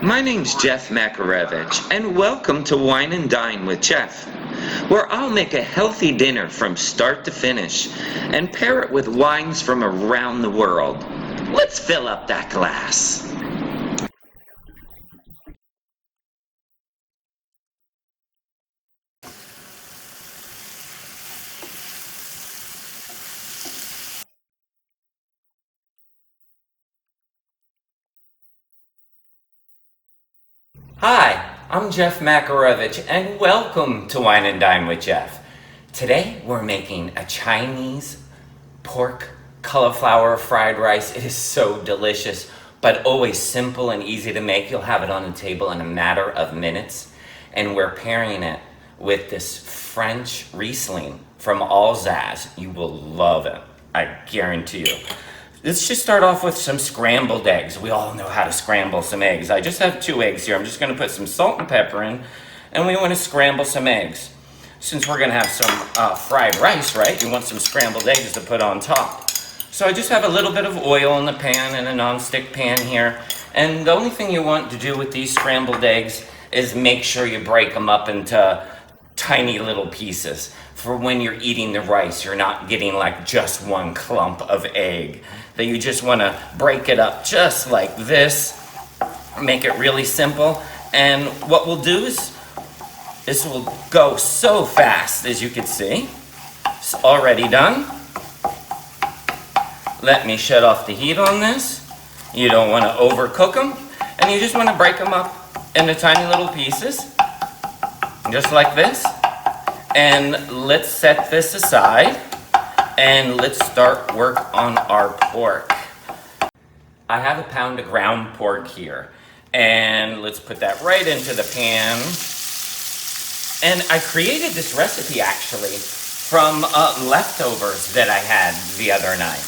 My name's Jeff Makarevich, and welcome to Wine and Dine with Jeff, where I'll make a healthy dinner from start to finish and pair it with wines from around the world. Let's fill up that glass. Hi, I'm Jeff Makarevich, and welcome to Wine and Dine with Jeff. Today we're making a Chinese pork cauliflower fried rice. It is so delicious, but always simple and easy to make. You'll have it on the table in a matter of minutes. And we're pairing it with this French Riesling from Alsace. You will love it, I guarantee you. Let's just start off with some scrambled eggs. We all know how to scramble some eggs. I just have 2 eggs here. I'm just going to put some salt and pepper in, and we want to scramble some eggs. Since we're going to have some fried rice, right? You want some scrambled eggs to put on top. So I just have a little bit of oil in the pan, in a non-stick pan here. And the only thing you want to do with these scrambled eggs is make sure you break them up into tiny little pieces. For when you're eating the rice, you're not getting like just one clump of egg. That you just want to break it up just like this, make it really simple. And what we'll do is, this will go so fast, as you can see. It's already done. Let me shut off the heat on this. You don't want to overcook them, and you just want to break them up into tiny little pieces, just like this. And let's set this aside, and let's start work on our pork. I have a pound of ground pork here, and let's put that right into the pan. And I created this recipe actually from leftovers that I had the other night.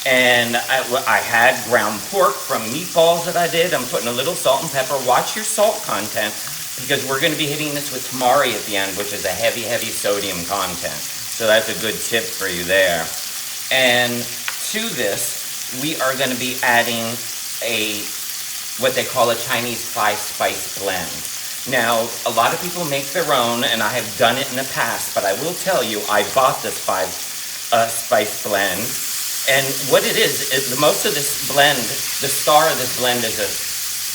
And I had ground pork from meatballs that I did. I'm putting a little salt and pepper. Watch your salt content, because we're going to be hitting this with tamari at the end, which is a heavy sodium content. So that's a good tip for you there. And to this, we are going to be adding what they call a Chinese 5-spice blend. Now, a lot of people make their own, and I have done it in the past, but I will tell you, I bought this 5-spice blend. And what it is most of this blend, the star of this blend is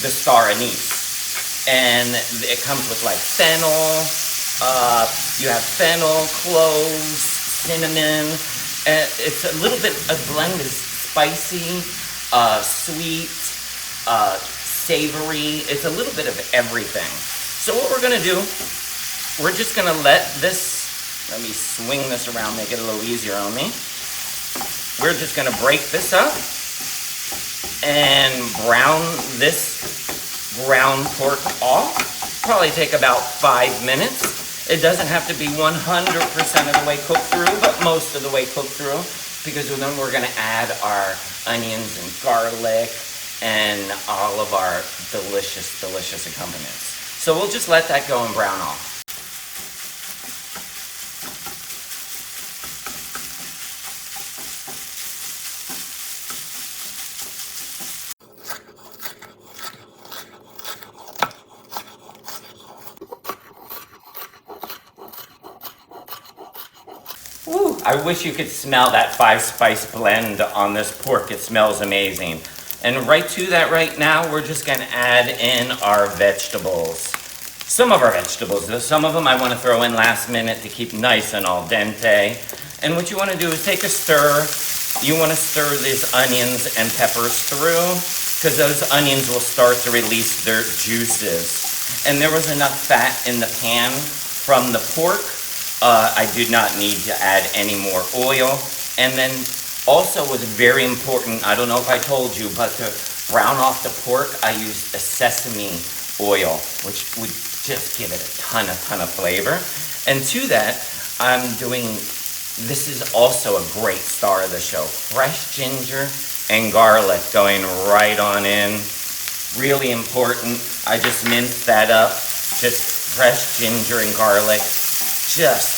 the star anise. And it comes with like fennel, you have fennel, cloves, cinnamon. And it's a little bit, a blend is spicy, sweet, savory. It's a little bit of everything. So what we're gonna do, we're just gonna let me swing this around, make it a little easier on me. We're just gonna break this up and brown this ground pork off. Probably take about 5 minutes. It doesn't have to be 100% of the way cooked through, but most of the way cooked through, because then we're gonna add our onions and garlic and all of our delicious accompaniments. So we'll just let that go and brown off. Woo, I wish you could smell that 5-spice blend on this pork. It smells amazing. And right to that right now, we're just gonna add in our vegetables. Some of our vegetables. Some of them I wanna throw in last minute to keep nice and al dente. And what you wanna do is take a stir. You wanna stir these onions and peppers through, because those onions will start to release their juices. And there was enough fat in the pan from the pork. I did not need to add any more oil. And then also was very important, I don't know if I told you, but to brown off the pork, I used a sesame oil, which would just give it a ton of flavor. And to that, this is also a great star of the show, fresh ginger and garlic going right on in. Really important. I just minced that up, just fresh ginger and garlic. Just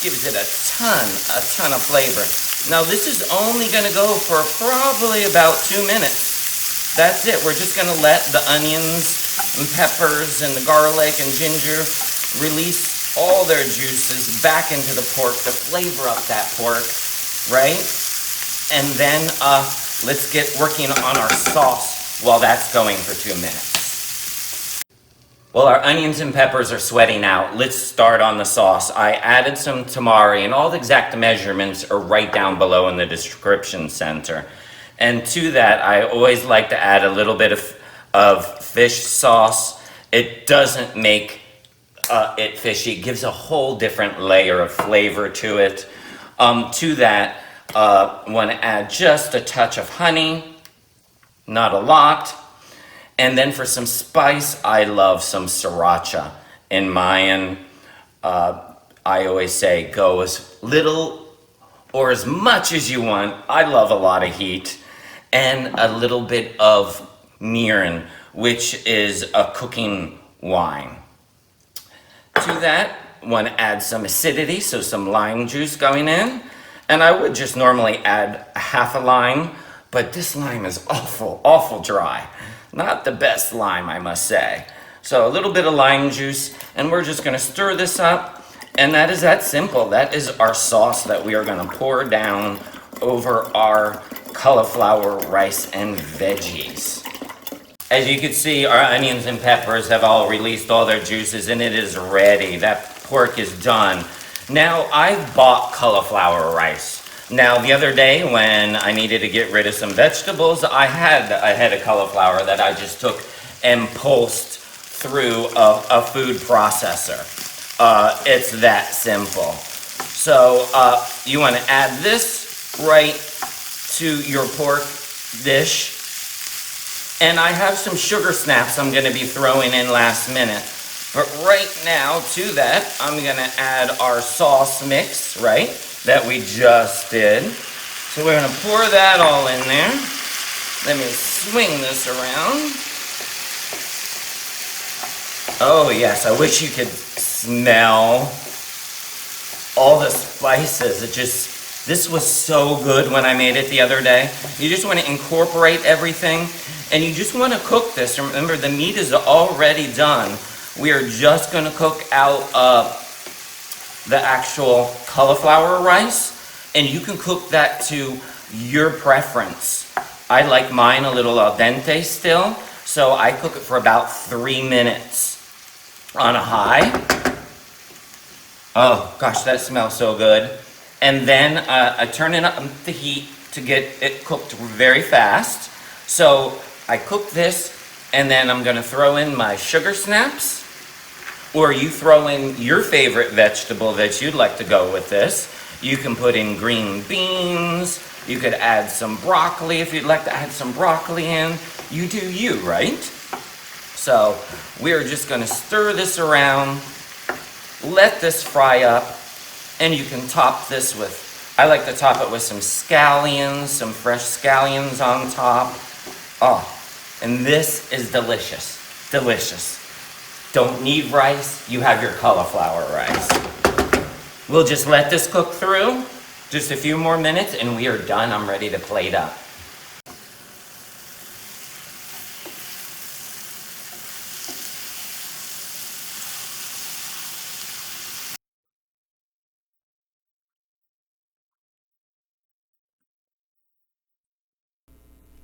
gives it a ton of flavor. Now this is only gonna go for probably about 2 minutes. That's it. We're just gonna let the onions and peppers and the garlic and ginger release all their juices back into the pork to flavor up that pork, right? And then let's get working on our sauce while that's going for 2 minutes. Well, our onions and peppers are sweating out. Let's start on the sauce. I added some tamari, and all the exact measurements are right down below in the description center. And to that, I always like to add a little bit of fish sauce. It doesn't make it fishy. It gives a whole different layer of flavor to it. To that, want to add just a touch of honey, not a lot. And then for some spice, I love some sriracha. In Mayan, I always say go as little or as much as you want. I love a lot of heat. And a little bit of mirin, which is a cooking wine. To that, want to add some acidity, so some lime juice going in. And I would just normally add half a lime, but this lime is awful dry. Not the best lime, I must say. So a little bit of lime juice, and we're just gonna stir this up, and that is that simple. That is our sauce that we are gonna pour down over our cauliflower rice and veggies. As you can see, our onions and peppers have all released all their juices, and it is ready. That pork is done. Now, I've bought cauliflower rice. Now, the other day when I needed to get rid of some vegetables, I had a head of cauliflower that I just took and pulsed through a food processor. It's that simple. So you want to add this right to your pork dish. And I have some sugar snaps I'm going to be throwing in last minute. But right now, to that, I'm going to add our sauce mix, right? That we just did. So we're gonna pour that all in there. Let me swing this around. Oh yes, I wish you could smell all the spices. This was so good when I made it the other day. You just want to incorporate everything, and you just want to cook this. Remember, the meat is already done. We are just gonna cook out the actual cauliflower rice, and you can cook that to your preference. I like mine a little al dente still, so I cook it for about 3 minutes on a high. Oh gosh, that smells so good. And then I turn it up the heat to get it cooked very fast. So I cook this, and then I'm gonna throw in my sugar snaps. Or you throw in your favorite vegetable that you'd like to go with this. You can put in green beans. You could add some broccoli if you'd like to add some broccoli in. You do you, right? So we're just gonna stir this around, let this fry up, and you can top this with, I like to top it with some scallions, some fresh scallions on top. Oh, and this is delicious, delicious. Don't need rice, you have your cauliflower rice. We'll just let this cook through, just a few more minutes, and we are done. I'm ready to plate up.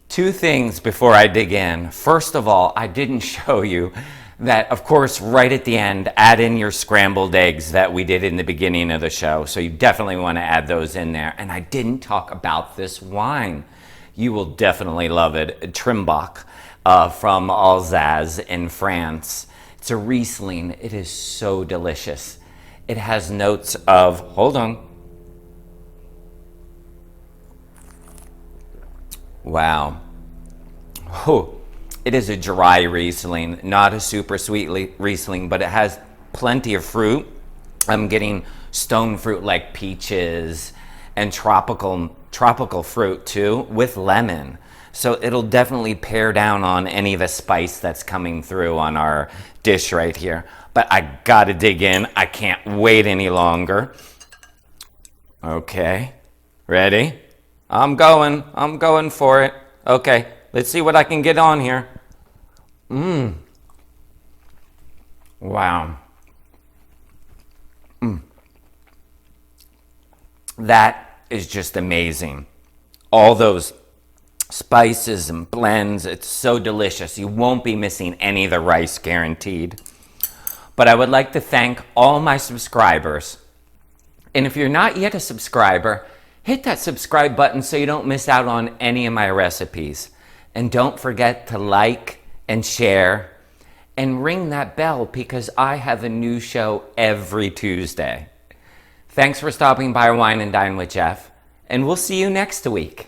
Two things before I dig in. First of all, I didn't show you that, of course, right at the end, add in your scrambled eggs that we did in the beginning of the show. So you definitely want to add those in there. And I didn't talk about this wine. You will definitely love it. Trimbach from Alsace in France. It's a Riesling. It is so delicious. It has notes of, hold on. Wow. Oh, it is a dry Riesling, not a super sweet Riesling, but it has plenty of fruit. I'm getting stone fruit like peaches and tropical fruit too with lemon. So it'll definitely pare down on any of the spice that's coming through on our dish right here. But I gotta dig in. I can't wait any longer. Okay, ready? I'm going for it. Okay, let's see what I can get on here. Wow. That is just amazing. All those spices and blends, it's so delicious. You won't be missing any of the rice, guaranteed. But I would like to thank all my subscribers. And if you're not yet a subscriber, hit that subscribe button so you don't miss out on any of my recipes. And don't forget to like and share and ring that bell because I have a new show every Tuesday. Thanks for stopping by Wine and Dine with Jeff, and we'll see you next week.